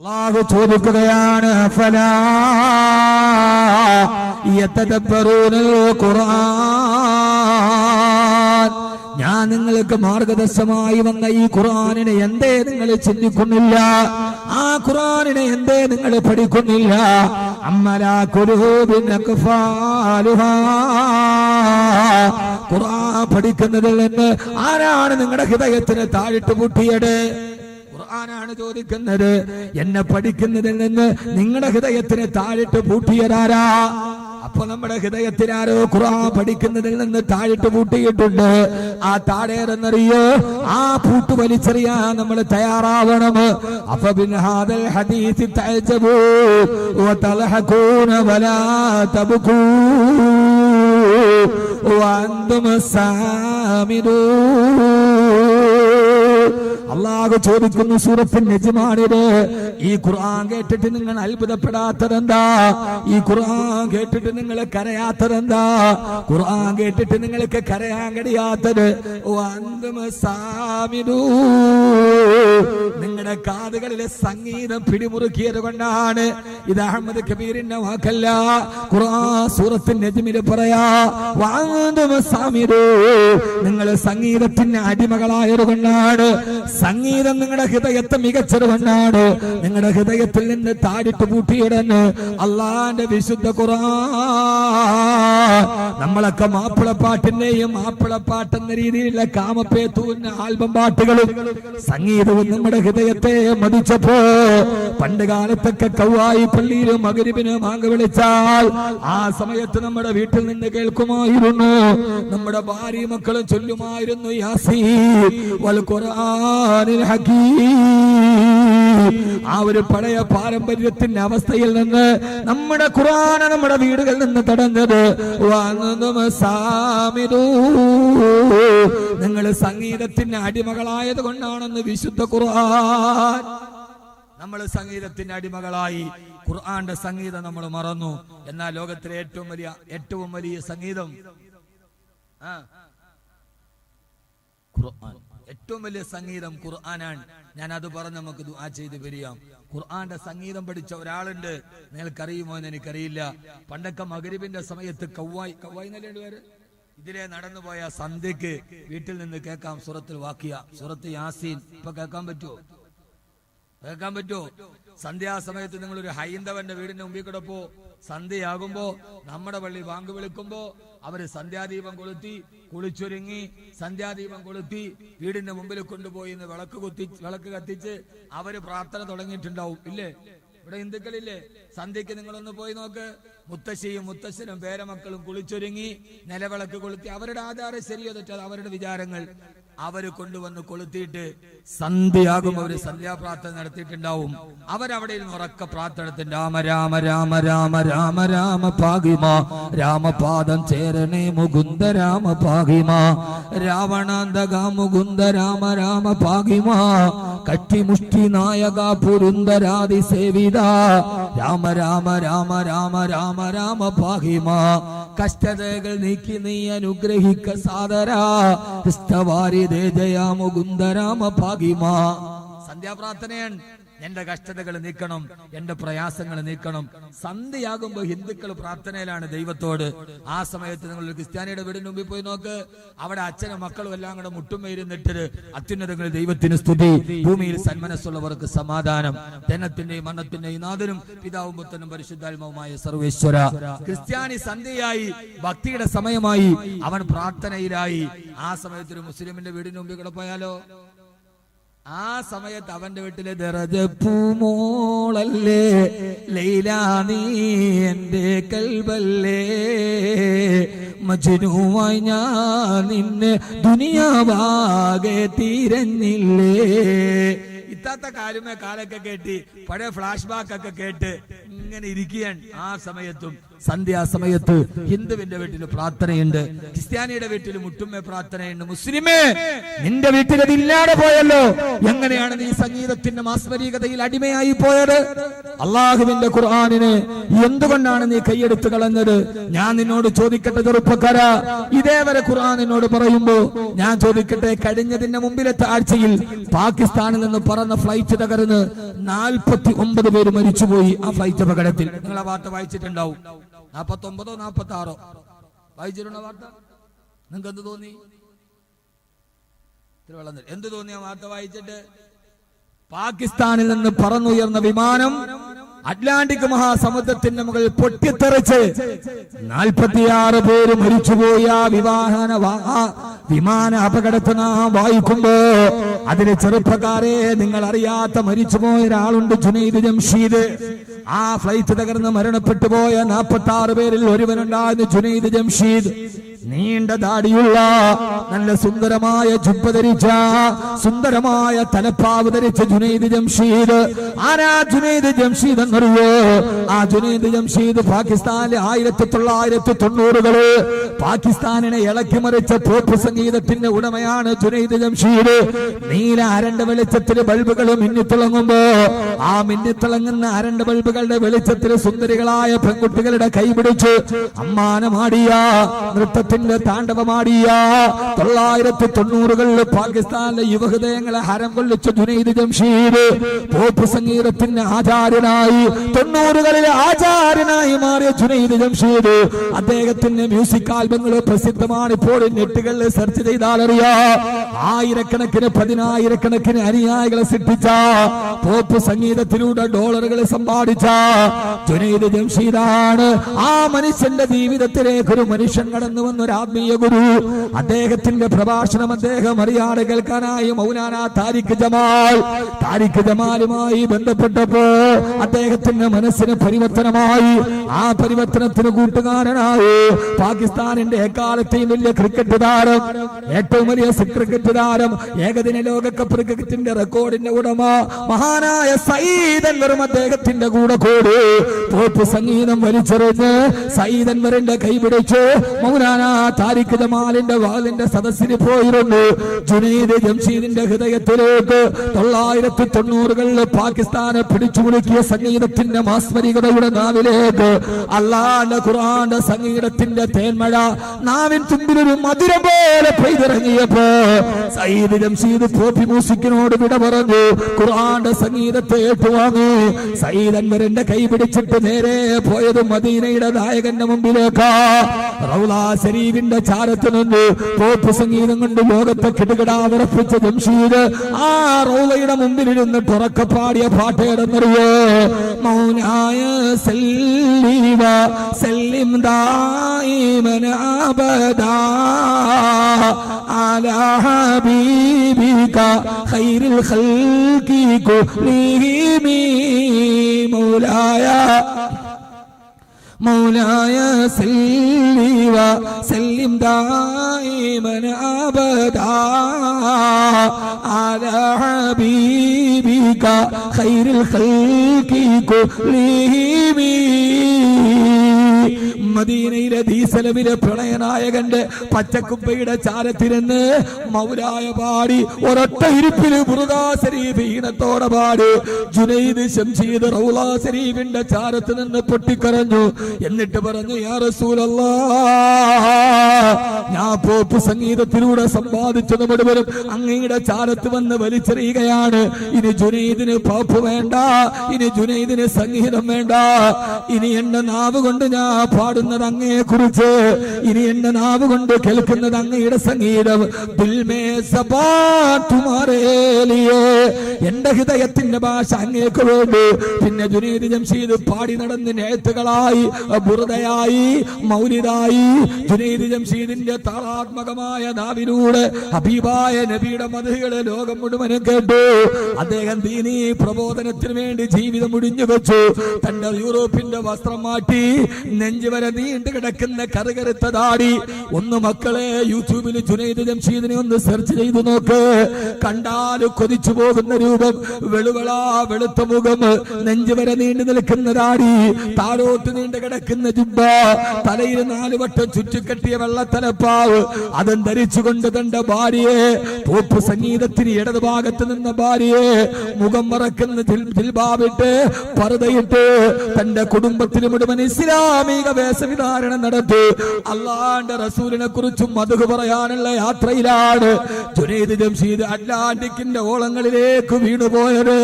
അല്ലാഹു ചോദിക്കുകയാണ് ഫലാ യതദബ്ബറൂനൽ ഖുർആൻ, ഞാൻ നിങ്ങൾക്ക് മാർഗദർശമായി വന്ന ഈ ഖുർആനിനെ എന്തേ നിങ്ങൾ ചിന്തിക്കുന്നില്ല? ആ ഖുർആനിനെ എന്തേ നിങ്ങൾ പഠിക്കുന്നില്ല? അമ്മലാ ഖുലൂബിൻ അഖ്ഫാലുഹാ, ഖുർആൻ പഠിക്കുന്നതിൽ നിന്ന് ആരാണ് നിങ്ങളുടെ ഹൃദയത്തിന് താഴിട്ട് പൂട്ടിയത്? ഖുർആനാണ് ചോദിക്കുന്നത്. എന്നെ പഠിക്കുന്നതിൽ നിന്ന് നിങ്ങളുടെ ഹൃദയത്തിന് താഴിട്ട് പൂട്ടിയതാരാ? അപ്പൊ നമ്മുടെ ഹൃദയത്തിനാരോ ഖുർആൻ പഠിക്കുന്നതിൽ നിന്ന് താഴിട്ട് പൂട്ടിയിട്ടുണ്ട്. ആ താഴേറെന്നറിയോ? ആ പൂട്ട് വലിച്ചെറിയാൻ നമ്മൾ തയ്യാറാവണം. അപ്പൊ ബിൻഹാദൽ ഹദീസ് തഅജബൂ വതൽഹഖൂന വലാ തബ്കൂ വഅൻതും സാമിദൂൻ. അല്ലാഹു ചോദിക്കുന്നു സൂറത്തുൻ നജ്മാണിത്, ഈ ഖുർആൻ കേട്ടിട്ട് നിങ്ങൾ അത്ഭുതപ്പെടാത്തതെന്താ? ഈ ഖുർആൻ കേട്ടിട്ട് നിങ്ങൾ കരയാത്തതെന്താ? ഖുർആൻ കേട്ടിട്ട് നിങ്ങൾക്ക് കരയാൻ കഴിയാത്തത് നിങ്ങളുടെ കാതുകളിലെ സംഗീതം പിടിമുറുക്കിയത് കൊണ്ടാണ്. ഇത് അഹമ്മദ് കബീറിന്റെ വാക്കല്ല, ഖുർആൻ സൂറത്തുൻ നജ്മിൽ പറയാ നിങ്ങൾ സംഗീതത്തിന് അടിമകളായത് കൊണ്ടാണ്. സംഗീതം നിങ്ങളുടെ ഹൃദയത്തെ മികച്ചത് കൊണ്ടാണ്. നിങ്ങളുടെ ഹൃദയത്തിൽ നിന്ന് താഴിട്ട് പൂട്ടിയിടന്ന് അള്ളാന്റെ വിശുദ്ധ ഖുർആൻ. നമ്മളൊക്കെ മാപ്പിളപ്പാട്ടിന്റെയും മാപ്പിളപ്പാട്ടെന്ന രീതിയിലുള്ള കാമപ്പേത്തൂന്ന ആൽബം പാട്ടുകളും സംഗീതവും നമ്മുടെ ഹൃദയത്തെ മതിച്ചപ്പോ, പണ്ട് കാലത്തൊക്കെ കൗവായി പള്ളിയിൽ മഗ്‌രിബിന് ബാങ്ക് വിളിച്ചാൽ ആ സമയത്ത് നമ്മുടെ വീട്ടിൽ നിന്ന് കേൾക്കുമായിരുന്നു. നമ്മുടെ ഭാര്യ മക്കളും ചൊല്ലുമായിരുന്നു യാസീൻ വൽ ഖുർആനിൽ ഹകീം. ആ ഒരു പഴയ പാരമ്പര്യത്തിന്റെ അവസ്ഥയിൽ നിന്ന് നമ്മുടെ ഖുർആൻ നമ്മുടെ വീടുകളിൽ നിന്ന് തടഞ്ഞത്. നിങ്ങൾ സംഗീതത്തിന് അടിമകളായത് കൊണ്ടാണെന്ന് വിശുദ്ധ ഖുർആൻ. നമ്മൾ സംഗീതത്തിന്റെ അടിമകളായി ഖുർആന്റെ സംഗീതം നമ്മൾ മറന്നു. എന്നാൽ ലോകത്തിലെ ഏറ്റവും വലിയ സംഗീതം ഖുർആൻ. ഏറ്റവും വലിയ സംഗീതം ഖുർആനാണ്. ഞാൻ അത് പറഞ്ഞ് നമുക്ക് ദുആ ചെയ്ത് പിരിയാം. ഖുർആന്റെ സംഗീതം പഠിച്ച ഒരാളുണ്ട്, നിങ്ങൾക്കറിയുമോ എന്ന് എനിക്കറിയില്ല. പണ്ടൊക്കെ മഗ്‌രിബിന്റെ സമയത്ത് കൗവായി എന്നല്ലേ പേര്, ഇതിലെ നടന്നു പോയ സന്ധ്യക്ക് വീട്ടിൽ നിന്ന് കേൾക്കാം സൂറത്തുൽ വാഖിയ, സൂറത്ത് യാസീൻ. ഇപ്പൊ കേൾക്കാൻ പറ്റുമോ? സന്ധ്യാസമയത്ത് നിങ്ങളൊരു ഹൈന്ദവന്റെ വീടിന്റെ മുമ്പിൽ കൂടെ പോ, സന്ധ്യയാകുമ്പോ നമ്മുടെ പള്ളി ബാങ്ക് വിളിക്കുമ്പോ അവര് സന്ധ്യാദീപം കൊളുത്തി കുളിച്ചൊരുങ്ങി സന്ധ്യാദീപം കൊളുത്തി വീടിന്റെ മുമ്പിൽ കൊണ്ടുപോയി വിളക്ക് കത്തിച്ച് അവര് പ്രാർത്ഥന തുടങ്ങിയിട്ടുണ്ടാവും. ഇല്ലേ? ഇവിടെ ഹിന്ദുക്കളില്ലേ? സന്ധ്യക്ക് നിങ്ങളൊന്ന് പോയി നോക്ക്. മുത്തശ്ശിയും മുത്തശ്ശനും പേരമക്കളും കുളിച്ചൊരുങ്ങി നിലവിളക്ക് കൊളുത്തി. അവരുടെ ആധാരം ശരിയോ തെറ്റോ അവരുടെ വിചാരങ്ങൾ. അവര് കൊണ്ടുവന്ന് കൊളുത്തിയിട്ട് സന്ധ്യയാകും അവര് സന്ധ്യാപ്രാർത്ഥന നടത്തിയിട്ടുണ്ടാവും. അവരവിടെ ഉറക്ക പ്രാർത്ഥന, രാമ രാമ രാമ രാമ രാമ രാമ പാഹിമ, രാമപാദം ചേരണേ മുകുന്ദ രാമ പാഹിമ, രാവണാന്തക മുകുന്ദ രാമ രാമ പാഹിമ, കട്ടിമുഷ്ടി നായക പുരുന്ദരാതി സേവിത, രാമ രാമ രാമ രാമ രാമ രാമ പാഹിമ, കഷ്ടതകൾ നീക്കി നീ അനുഗ്രഹിക്ക സാദരാ, ജയ മുകുന്ദ രാമ പാഹിമ. സന്ധ്യാപ്രാർത്ഥനയാണ്. എന്റെ കഷ്ടതകൾ നീക്കണം, എന്റെ പ്രയാസങ്ങൾ നീക്കണം. സന്ധ്യയാകുമ്പോ ഹിന്ദുക്കൾ പ്രാർത്ഥനയിലാണ് ദൈവത്തോട്. ആ സമയത്ത് നിങ്ങൾ ഒരു ക്രിസ്ത്യാനിയുടെ വീടിന് മുമ്പിൽ പോയി നോക്ക്. അവിടെ അച്ഛനും മക്കളും എല്ലാം കൂടെ മുട്ടുമേരുന്നിട്ട് അത്യുന്നതങ്ങളിൽ ദൈവത്തിന് സ്തുതി, ഭൂമിയിൽ സന്മനസ്സുള്ളവർക്ക് സമാധാനം, ജനത്തിന്റെയും മരണത്തിന്റെയും നാഥനും പിതാവും പുത്രനും പരിശുദ്ധാത്മാവുമായ സർവേശ്വര. ക്രിസ്ത്യാനി സന്ധ്യയായി, ഭക്തിയുടെ സമയമായി, അവൻ പ്രാർത്ഥനയിലായി. ആ സമയത്ത് ഒരു മുസ്ലിമിന്റെ വീടിന് മുമ്പിൽ കൂടെ പോയാലോ? ആ സമയത്ത് അവന്റെ വീട്ടിലെ ദറജപ്പൂമോളല്ലേ ലൈലാ നീ എന്റെ കൽബല്ലേ, മജ്നൂവായി ഞാൻ നിന്നെ ദുനിയാവാകെ തിരഞ്ഞില്ലേ. ഇത്താത്ത കാലമേ കാലൊക്കെ കേട്ടി പഴയ ഫ്ലാഷ് ബാക്ക് ഒക്കെ കേട്ട് ഇങ്ങനെ ഇരിക്കുകയാണ്. ആ സമയത്തും സന്ധ്യാസമയത്ത് ഹിന്ദുവിന്റെ വീട്ടിൽ പ്രാർത്ഥനയുണ്ട്, ക്രിസ്ത്യാനിയുടെ വീട്ടിൽ മുട്ടുമ്മ പ്രാർത്ഥനയുണ്ട്. മുസ്ലിമേ, നിന്റെ വീട്ടിൽ അതില്ലാതെ പോയല്ലോ. എങ്ങനെയാണ് നീ സംഗീതത്തിന്റെ മാസ്മരികതയിൽ അടിമയായി പോയത്? അള്ളാഹുവിന്റെ ഖുർആനിനെ എന്തുകൊണ്ടാണ് നീ കൈയെടുത്ത് കളഞ്ഞത്? ഞാൻ നിന്നോട് ചോദിക്കട്ടെ ചെറുപ്പക്കാരാ, ഇതേവരെ ഖുർആൻ എന്നോട് പറയുമ്പോ ഞാൻ ചോദിക്കട്ടെ, കഴിഞ്ഞതിന്റെ മുമ്പിലത്തെ ആഴ്ചയിൽ പാകിസ്ഥാനിൽ നിന്ന് പറന്ന ഫ്ലൈറ്റ് തകർന്ന് 49 പേര് മരിച്ചുപോയി ആ ഫ്ലൈറ്റ് അപകടത്തിൽ. നിങ്ങൾ ആ വാർത്ത വായിച്ചിട്ടുണ്ടാവും. 49 46 വായിച്ചിട്ടുണ്ടോ വാർത്ത? നിങ്ങൾക്ക് എന്ത് തോന്നി? എന്ത് തോന്നി ആ വാർത്ത വായിച്ചിട്ട്? പാകിസ്ഥാനിൽ നിന്ന് പറന്നുയർന്ന വിമാനം അറ്റ്ലാന്റിക് മഹാസമുദ്രത്തിന്റെ മുകളിൽ പൊട്ടിത്തെറിച്ച് 46 പേര് മരിച്ചുപോയ വിമാന അപകടത്തെ നാം വായിക്കുമ്പോ അതിലെ ചെറുപ്പക്കാരെ, നിങ്ങൾ അറിയാത്ത മരിച്ചുപോയ ഒരാളുണ്ട്, ജുനൈദ് ജംഷീദ്. ആ ഫ്ലൈറ്റ് തകർന്ന് മരണപ്പെട്ടു പോയ 46 പേരിൽ ഒരുവനുണ്ടായിരുന്നു ജുനൈദ് ജംഷീദ്. നീണ്ട ദാടിയുള്ള, നല്ല സുന്ദരമായ ജുബ്ബ ധരിച്ച, സുന്ദരമായ തലപ്പാവ് ധരിച്ച ജുനൈദ് ജംഷീദ്. ആരാ ജുനൈദ് ജംഷീദ് എന്നറിയോ? ആ ജുനൈദ് ജംഷീദ് പാകിസ്ഥാനിലെ 1990 പാകിസ്ഥാനിനെ ഇളക്കി മറിച്ച പോപ്പ് സംഗീതത്തിന്റെ ഉടമയാണ് ജുനൈദ് ജംഷീദ്. നീല അരണ്ട വെളിച്ചത്തിൽ ബൾബുകൾ മിന്നിത്തിളങ്ങുമ്പോ ആ മിന്നിത്തിളങ്ങുന്ന അരണ്ട ബൾബുകളുടെ വെളിച്ചത്തിൽ സുന്ദരികളായ പെൺകുട്ടികളുടെ കൈപിടിച്ച് അമ്മാനമാടിയ, നൃത്തത്തിന്റെ താണ്ഡവമാടിയ 1990 പാകിസ്ഥാനിലെ യുവഹൃദയങ്ങളെ ഹരം കൊള്ളിച്ച ജുനൈദ് ജംഷീദ് പോപ്പ് സംഗീതത്തിന്റെ ആചാര്യനായി, 90 ആചാര്യനായി മാറിയ ജുനൈദ് ജംഷീദ്. അദ്ദേഹത്തിന്റെ മ്യൂസിക് ആൽബങ്ങൾ പ്രസിദ്ധമാണ്. ഇപ്പോൾ നെറ്റുകളിൽ സെർച്ച് ചെയ്താൽ അറിയാം. ആയിരക്കണക്കിന് 10,000-കണക്കിന് അനുയായികളെ സൃഷ്ടിച്ച, പോപ്പ് സംഗീതത്തിലൂടെ ഡോളറുകൾ സമ്പാദിച്ച ജുനൈദ് ജംഷീദാണ്. ആ മനുഷ്യന്റെ ജീവിതത്തിലേക്ക് ഒരു മനുഷ്യൻ കടന്നു വന്ന ഒരു ആത്മീയ ഗുരു. അദ്ദേഹത്തിന്റെ പ്രഭാഷണം അദ്ദേഹം അറിയാതെ കേൾക്കാനായി മൗലാന താരിഖ് ജമാലുമായി ബന്ധപ്പെട്ടപ്പോ അദ്ദേഹത്തിന്റെ മനസ്സിന് പരിവർത്തനമായി. ആ പരിവർത്തനത്തിന് കൂട്ടുകാരനായി പാകിസ്ഥാനിന്റെ എക്കാലത്തെയും വലിയ ക്രിക്കറ്റ് താരം, ഏറ്റവും വലിയ ക്രിക്കറ്റ് താരം, ഏകദിന ലോകകപ്പ് ക്രിക്കറ്റിന്റെ റെക്കോർഡിന്റെ ഉടമ മഹാനായ സയ്യിദ് അൻവറും അദ്ദേഹത്തിന്റെ കൂടെ കൂടി പോപ്പ് സംഗീതം വലിച്ചെറിഞ്ഞ് സയ്യിദ് അൻവറിന്റെ കൈപിടിച്ച് മൗലാന താരിഖ് ജമാലിന്റെ വാലിന്റെ സദസ്സിന് പോയിരുന്നു. ജുനൈദ് ജംഷീദിന്റെ ഹൃദയത്തിലേക്ക് 1990 പാകിസ്ഥാനെ പിടിച്ചുമുറുക്കിയ സംഗീതത്തിന്റെ മാസ്മരികതയുടെ നാവിലേക്ക് അല്ലാഹുവിന്റെ ഖുർആന്റെ സംഗീതത്തിന്റെ തേന്മഴ നാവിൻ തുമ്പിലൊരു മധുരം പോലെ പെയ്തിറങ്ങിയപ്പോ സയ്യിദ് ജംഷീദ് പോപ്പി മ്യൂസിക്കിനോട് വിട പറഞ്ഞു. ഖുർആന്റെ സംഗീതത്തെ ഏറ്റുവാങ്ങി സയ്യിദ് അൻവറിന്റെ കൈ പിടിച്ചിട്ട് നേരെ പോയത് മദീനയുടെ നായകന്റെ മുമ്പിലേക്കാ. റൗളാ ശരീഫിന്റെ ചാരത്ത് നിന്ന് പോപ്പ് സംഗീതം കൊണ്ട് ലോകത്തെ കിടുകിടാ വിറപ്പിച്ച ജംഷീദ് ആ റൗളയുടെ മുമ്പിലിരുന്ന് തുറക്കപ്പാടിയ പാട്ടേടെന്നറിയോ? മൗനായ സല്ലീവ സല്ലിം ദായിമൻ അബദാ അലാ ഹബീബിക ഖൈറുൽ ഖൽഖി കുല്ലിഹിം മൗലായ സല്ലി വസല്ലിം ദായിമൻ അബദാ അലാ ഹബീബിക ഖൈറുൽ ഖൽഖി കുല്ലിഹിം. മദീനയിലെ ദീസലമിലെ പ്രണയനായകന്റെ പച്ചക്കുപ്പയുടെ ചാരത്തിരുന്ന് മൗലായ പാടി ഒരൊറ്റ ഇരിപ്പില് ബുർദാ ശരീഫ് ഈണത്തോടെ പാടി ജുനൈദ് ജംഷീദ് റൗളാ ശരീഫിന്റെ ചാരത്ത് നിന്ന് പൊട്ടിക്കരഞ്ഞു. എന്നിട്ട് പറഞ്ഞു, യാ റസൂലല്ലാഹ്, ഞാൻ പോപ്പ് സംഗീതത്തിലൂടെ സമ്പാദിച്ചത് മുഴുവനും അങ്ങയുടെ ചാരത്ത് വന്ന് വലിച്ചെറിയുകയാണ്. ഇനി ജുനൈദിന് പോപ്പ് വേണ്ട, ഇനി ജുനൈദിന് സംഗീതം വേണ്ട. ഇനി എന്റെ നാവ് കൊണ്ട് ഞാൻ പാടുന്നത് അങ്ങയെ കുറിച്ച്, ഇനി എന്റെ നാവ് കൊണ്ട് കേൾക്കുന്നത് അങ്ങയുടെ സംഗീതം. എന്റെ ഹൃദയത്തിന്റെ ഭാഷ അങ്ങേക്ക് വേണ്ടി. പിന്നെ ജുനൈദ് ജംഷീദ് പാടി നടന്ന് നേത്തുകളായി, ബുർദയായി, മൗലിദായി. ജുനൈദ് ജംഷീദിന്റെ താളാത്മകമായ നാവിലൂടെ ഹബീബായ നബിയുടെ മദ്ഹുകളെ ലോകം മുഴുവനും കേട്ടു. അദ്ദേഹം ദീനീ പ്രബോധനത്തിന് വേണ്ടി ജീവിതം മുടിഞ്ഞു വെച്ചു. തന്റെ യൂറോപ്പിന്റെ വസ്ത്രം മാറ്റി നെഞ്ചുവരെ നീണ്ടു കിടക്കുന്ന കറുകറുത്ത താടി. ഒന്ന് മക്കളെ യൂട്യൂബിൽ ജുനൈദ് ജംഷീദിനെ ഒന്ന് സെർച്ച് ചെയ്തു നോക്ക്. കണ്ടാൽ കൊതിച്ചു പോകുന്ന രൂപം, വെളുവളാ വെളുത്ത മുഖം, നെഞ്ചു വരെ നീണ്ടു നിൽക്കുന്ന താടി, താഴോട്ട് നീണ്ടു കിടക്കുന്ന ജുബ്ബ, തലയിൽ 4 വട്ടം ചുറ്റിക്കെട്ടിയ വെള്ളത്തലപ്പാവ്, അതും ധരിച്ചുകൊണ്ട് തന്റെ ഭാര്യയെ, പോപ്പ് സംഗീതത്തിന് ഇടത് ഭാഗത്ത് നിന്ന ഭാര്യയെ മുഖം മറക്കുന്ന ജിൽബാബിട്ട് പർദയിട്ട് തന്റെ കുടുംബത്തിന് മുഴുവൻ ഇസ്ലാമിക വേഷവിധാരണം നടത്തി അള്ളാന്റെ റസൂലിനെ കുറിച്ചും മദ്ഹ് പറയാനുള്ള യാത്രയിലാണ് ജുനൈദ് ജംഷീദ് അറ്റ്ലാന്റിക്കിന്റെ ഓളങ്ങളിലേക്ക് വീണുപോയത്.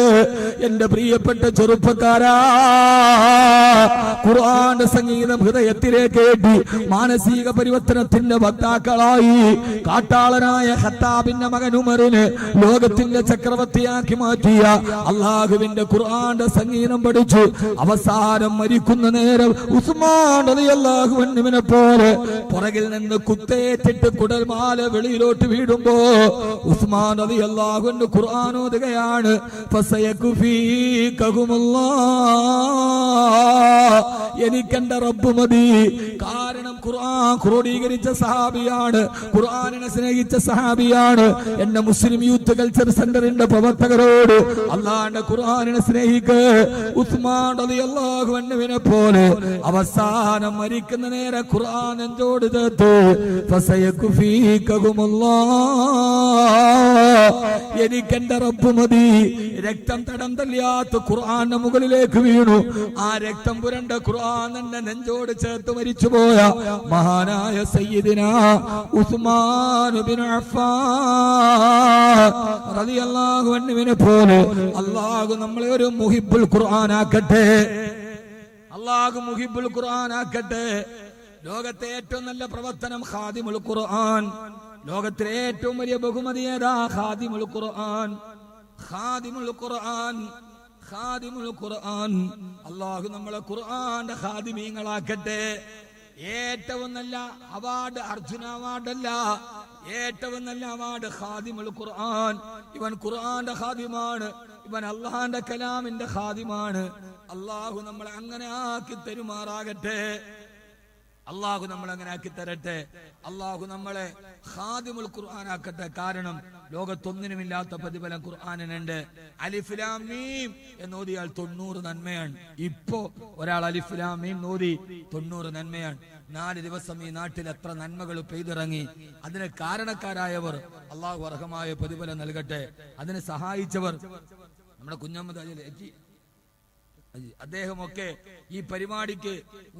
എന്റെ പ്രിയപ്പെട്ട ചെറുപ്പക്കാരാ, ഖുർആന്റെ സംഗീതം ഹൃദയത്തിലേക്ക് കേട്ടി മാനസിക പരിവർത്തനത്തിന്റെ വക്താക്കളായി കാട്ടാളനായ ഖത്താബിന്റെ മകൻ ഉമറിന് ലോകത്തിന്റെ ചക്രവർത്തിയാക്കി മാറ്റിയ അള്ളാഹുവിന്റെ ഖുർആന്റെ സംഗീതം പഠിച്ചു അവസാനം മരിക്കുന്ന നേരം ഉസ്മാൻ റളിയല്ലാഹു അൻഹുവിനെ പോലെ പുറകിൽ നിന്ന് കുത്തേറ്റിട്ട് കുടൽമാല വെളിയിലോട്ട് വീടുമ്പോ ഉസ്മാൻ റളിയല്ലാഹു അൻഹു ഖുർആൻ ഓതുകയാണ്. എനിക്കെന്റെ റബ്ബ് മതി. കാരണം ഖുർആൻ ക്രോഡീകരിച്ച സഹാബിയാണ്, ഖുർആനിനെ സ്നേഹിച്ച സഹാബിയാണ്. എന്റെ മുസ്ലിം യൂത്ത് കൾച്ചർ സെന്ററിന്റെ പ്രവർത്തകരോട് അള്ളാന്റെ ഖുർആനിനെ സ്നേഹിക്ക്. ഉസ്മാൻ റളിയല്ലാഹു അൻഹുവിനെ പോലെ അവസാനം മരിക്കുന്ന നേരെ ഖുർആൻ നെഞ്ചോട് ചേർത്ത് എനിക്കെന്റെ റബ്ബ് മതി. രക്തം തടം തല്ലിയാത്ത ഖുർആന്റെ മുകളിലേക്ക് വീണു. ആ രക്തം പുരണ്ട ഖുർആൻ എന്നെ നെഞ്ചോട് ചേർത്ത് മരിച്ചുപോയ മഹാനായ സയ്യിദിനാ ഉസ്മാൻ ഇബ്നു അഫ്ഫാൻ റളിയല്ലാഹു അൻഹുവിനെ പോലെ അല്ലാഹു നമ്മളെ ഒരു മുഹിബ്ബുൽ ഖുർആൻ ആക്കട്ടെ. അല്ലാഹു മുഹിബ്ബുൽ ഖുർആൻ ആക്കട്ടെ. ലോകത്തെ ഏറ്റവും നല്ല പ്രവർത്തനം ഖാദിമുൽ ഖുർആൻ. ലോകത്തിലെ ഏറ്റവും വലിയ ബഹുമതി ഏതാ? ഖാദിമുൽ ഖുർആൻ. ഖാദിമുൽ ഖുർആൻ, ഖാദിമുൽ ഖുർആൻ. അല്ലാഹു നമ്മളെ ഖുർആന്റെ ഖാദിമീങ്ങളാക്കട്ടെ. ഏറ്റവും നല്ല അവാർഡ് അർജുന അവാർഡല്ല, ഏറ്റവും നല്ല അവാർഡ് ഖാദിമുൽ ഖുർആൻ. ഇവൻ ഖുർആന്റെ ഖാദിമാണ്, ഇവൻ അള്ളാന്റെ കലാമിന്റെ ഖാദിമാണ്. അല്ലാഹു നമ്മളെ അങ്ങനെ ആക്കി തരുമാറാകട്ടെ. അള്ളാഹു നമ്മളെ അങ്ങനെ ആക്കി തരട്ടെ. അള്ളാഹു നമ്മളെ ഖാദിമുൽ ഖുർആൻ ആക്കട്ടെ. കാരണം ലോകത്തൊന്നിനുമില്ലാത്ത പ്രതിഫലം ഖുർആനിനുണ്ട്. അലിഫ് ലാം മീം എന്നോദിയാൽ 90 നന്മയാണ്. ഇപ്പോ ഒരാൾ അലിഫ് ലാം മീം നോദി 90 നന്മയാണ്. 4 ദിവസം ഈ നാട്ടിൽ എത്ര നന്മകൾ പെയ്തിറങ്ങി. അതിന് കാരണക്കാരായവർ അള്ളാഹു അർഹമായ പ്രതിഫലം നൽകട്ടെ. അതിന് സഹായിച്ചവർ നമ്മുടെ കുഞ്ഞമ്മദ് അദ്ദേഹമൊക്കെ ഈ പരിപാടിക്ക്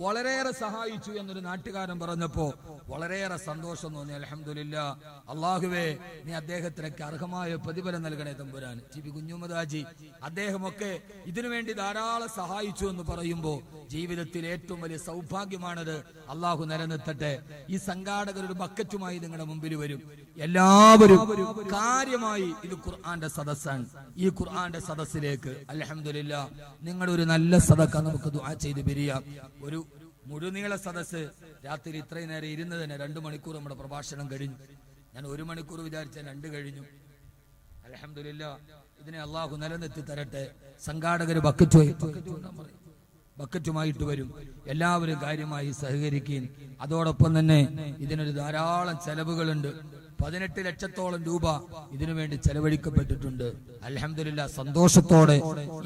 വളരെയേറെ സഹായിച്ചു എന്നൊരു നാട്ടുകാരൻ പറഞ്ഞപ്പോ വളരെയേറെ സന്തോഷം തോന്നി. അൽഹംദുലില്ലാ. അള്ളാഹുവേ, നീ അദ്ദേഹത്തിനൊക്കെ അർഹമായ പ്രതിഫലം നൽകണേ തമ്പുരാൻ. ടി.പി. കുഞ്ഞുമദാജി അദ്ദേഹമൊക്കെ ഇതിനുവേണ്ടി ധാരാളം സഹായിച്ചു എന്ന് പറയുമ്പോ ജീവിതത്തിൽ ഏറ്റവും വലിയ സൗഭാഗ്യമാണത്. അള്ളാഹു നിലനിർത്തട്ടെ. ഈ സംഘാടകരുടെ ബക്കറ്റുമായി നിങ്ങളുടെ മുമ്പിൽ വരും. എല്ലാവരും കാര്യമായി ഇത് ഖുർആന്റെ സദസ്സാണ്. ഈ ഖുർആന്റെ സദസ്സിലേക്ക് അൽഹംദുലില്ലാ നിങ്ങളുടെ ഒരു നല്ല സദക്ക നമുക്ക് ദുആ ചെയ്ത് പിരിയാം. ഒരു മുഴുനീള സദസ്സ് രാത്രി ഇത്രയും നേരം ഇരുന്നതിന് 2 മണിക്കൂർ നമ്മുടെ പ്രഭാഷണം കഴിഞ്ഞു. ഞാൻ 1 മണിക്കൂർ വിചാരിച്ച 2 കഴിഞ്ഞു. അൽഹംദുലില്ലാ. ഇതിനെ അള്ളാഹു നിലനിർത്തി തരട്ടെ. സംഘാടകര് ബക്കറ്റുമായിട്ട് വരും. എല്ലാവരും കാര്യമായി സഹകരിക്കുകയും അതോടൊപ്പം തന്നെ ഇതിനൊരു ധാരാളം ചെലവുകളുണ്ട്. 18 ലക്ഷത്തോളം രൂപ ഇതിനുവേണ്ടി ചെലവഴിക്കപ്പെട്ടിട്ടുണ്ട്. അൽഹംദുലില്ലാ. സന്തോഷത്തോടെ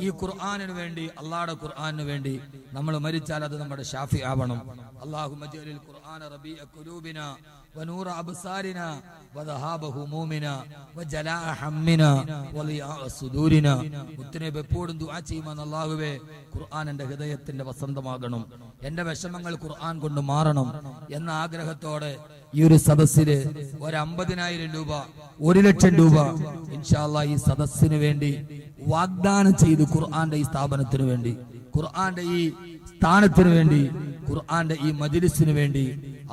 ഈ ഖുർആനിന് വേണ്ടി, അള്ളാഹുടെ ഖുർആനിന് വേണ്ടി നമ്മൾ മരിച്ചാൽ അത് നമ്മുടെ ഷാഫി ആവണം. അല്ലാഹുമ്മ ജഅലിൽ ഖുർആന റബീഅ ഖുലൂബിനാ വനൂറ അബ്സാരിനാ വദഹാബ ഹുമൂമിനാ വജലാഅ ഹമ്മിനാ വലിയാഅ സുദൂരിനാ. മുത്തനബി എപ്പോഴും ദുആ ചെയ്യുമെന്ന് അല്ലാഹുവേ ഖുർആൻ എൻ്റെ ഹൃദയത്തിന്റെ വസന്തമാകണം, എന്റെ വിഷമങ്ങൾ ഖുർആൻ കൊണ്ട് മാറണം എന്ന ആഗ്രഹത്തോടെ ഈ ഒരു സദസ്സില് 50,000 രൂപ 1 ലക്ഷം രൂപ ഇൻഷാ അല്ലാഹ് ഈ സദസ്സിന് വേണ്ടി വാഗ്ദാനം ചെയ്തു. ഖുർആന്റെ ഈ സ്ഥാപനത്തിന് വേണ്ടി, ഖുർആന്റെ ഈ സ്ഥാനത്തിന് വേണ്ടി, ഖുർആന്റെ ഈ മജ്ലിസിന് വേണ്ടി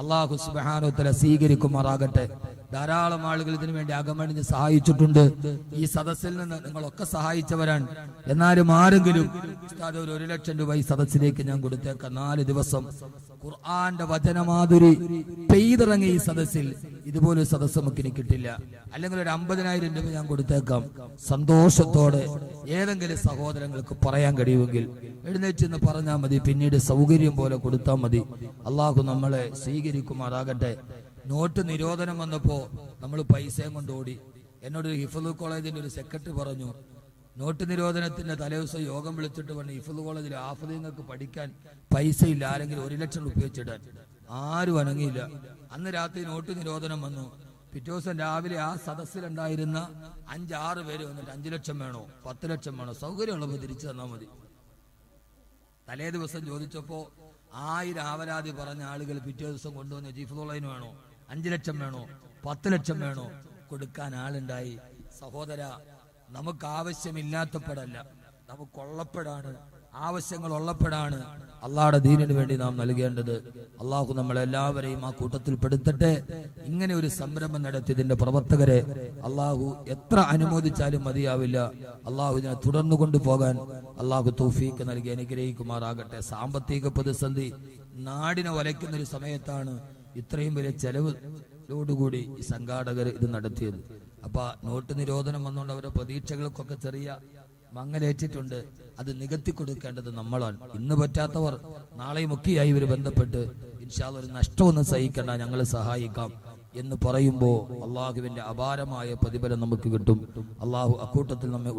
അല്ലാഹു സുബ്ഹാനഹു വ തആല സ്വീകരിക്കുമാറാകട്ടെ. ധാരാളം ആളുകൾ ഇതിനു വേണ്ടി അകമണിഞ്ഞ് സഹായിച്ചിട്ടുണ്ട്. ഈ സദസ്സിൽ നിന്ന് നിങ്ങളൊക്കെ സഹായിച്ചവരാണ്. എന്നാലും ആരെങ്കിലും ഉസ്താദ് ഒരു 1 ലക്ഷം രൂപ ഈ സദസ്സിലേക്ക് ഞാൻ കൊടുത്തേക്കാം. 4 ദിവസം ഖുർആന്റെ വചനമാധുരി പെയ്തിറങ്ങിയ ഈ സദസ്സിൽ ഇതുപോലൊരു സദസ്സ് നമുക്ക് ഇനി കിട്ടില്ല. അല്ലെങ്കിൽ ഒരു 50,000 രൂപ ഞാൻ കൊടുത്തേക്കാം. സന്തോഷത്തോടെ ഏതെങ്കിലും സഹോദരങ്ങൾക്ക് പറയാൻ കഴിയുമെങ്കിൽ എഴുന്നേറ്റ് പറഞ്ഞാൽ മതി. പിന്നീട് സൗകര്യം പോലെ കൊടുത്താൽ മതി. അള്ളാഹു നമ്മളെ സ്വീകരിക്കുമാറാകട്ടെ. നോട്ട് നിരോധനം വന്നപ്പോ നമ്മൾ പൈസയും കൊണ്ട് ഓടി. എന്നോട് ഹിഫ്ള് കോളേജിന്റെ ഒരു സെക്രട്ടറി പറഞ്ഞു, നോട്ട് നിരോധനത്തിന്റെ തലേദിവസം യോഗം വിളിച്ചിട്ട് പറഞ്ഞു, ഹിഫ്ള് കോളേജിൽ ഹാഫിദുകൾക്ക് പഠിക്കാൻ പൈസ ഇല്ല, ആരെങ്കിലും 1 ലക്ഷം രൂപ വെച്ചിടാൻ. ആരും അനങ്ങിയില്ല. അന്ന് രാത്രി നോട്ട് നിരോധനം വന്നു. പിറ്റേ ദിവസം രാവിലെ ആ സദസ്സിലുണ്ടായിരുന്ന 5-6 പേര് വന്നിട്ട് 5 ലക്ഷം വേണോ 10 ലക്ഷം വേണോ, സൗകര്യമുള്ളപ്പോൾ തിരിച്ചു തന്നാൽ മതി. തലേ ദിവസം ചോദിച്ചപ്പോ 1000 ആവലാതി പറഞ്ഞ ആളുകൾ പിറ്റേ ദിവസം കൊണ്ടുവന്ന് ഹിഫ്ളുള്ളതിന് വേണോ, 5 ലക്ഷം വേണോ, 10 ലക്ഷം വേണോ, കൊടുക്കാൻ ആളുണ്ടായി. സഹോദര, നമുക്ക് ആവശ്യമില്ലാത്തപ്പോഴല്ല, നമുക്കുള്ളപ്പോഴാണ്, ആവശ്യങ്ങൾ ഉള്ളപ്പോഴാണ് അള്ളാഹുടെ ദീനിന് വേണ്ടി നാം നൽകേണ്ടത്. അള്ളാഹു നമ്മളെല്ലാവരെയും ആ കൂട്ടത്തിൽ പെടുത്തട്ടെ. ഇങ്ങനെ ഒരു സംരംഭം നടത്തിയതിന്റെ പ്രവർത്തകരെ അള്ളാഹു എത്ര അനുമോദിച്ചാലും മതിയാവില്ല. അള്ളാഹു ഇതിനെ തുടർന്നു കൊണ്ടുപോകാൻ അള്ളാഹു തൗഫീക്ക് നൽകി അനുഗ്രഹിക്കുമാറാകട്ടെ. സാമ്പത്തിക പ്രതിസന്ധി നാടിനെ വലയ്ക്കുന്ന ഒരു സമയത്താണ് ഇത്രയും വലിയ ചെലവിലോടുകൂടി ഈ സംഘാടകർ ഇത് നടത്തിയത്. അപ്പൊ നോട്ട് നിരോധനം വന്നുകൊണ്ട് അവരുടെ പ്രതീക്ഷകൾക്കൊക്കെ ചെറിയ മങ്ങലേറ്റിട്ടുണ്ട്. അത് നികത്തി കൊടുക്കേണ്ടത് നമ്മളാണ്. ഇന്ന് പറ്റാത്തവർ നാളെയുമൊക്കെയായി ഇവർ ബന്ധപ്പെട്ട് ഇൻഷാ അല്ലാഹ് ഒരു നഷ്ടമൊന്നും സഹിക്കേണ്ട, ഞങ്ങൾ സഹായിക്കാം എന്ന് പറയുമ്പോൾ അള്ളാഹുവിന്റെ അപാരമായ പ്രതിഫലം നമുക്ക് കിട്ടും. അള്ളാഹു അക്കൂട്ടത്തിൽ നമ്മെ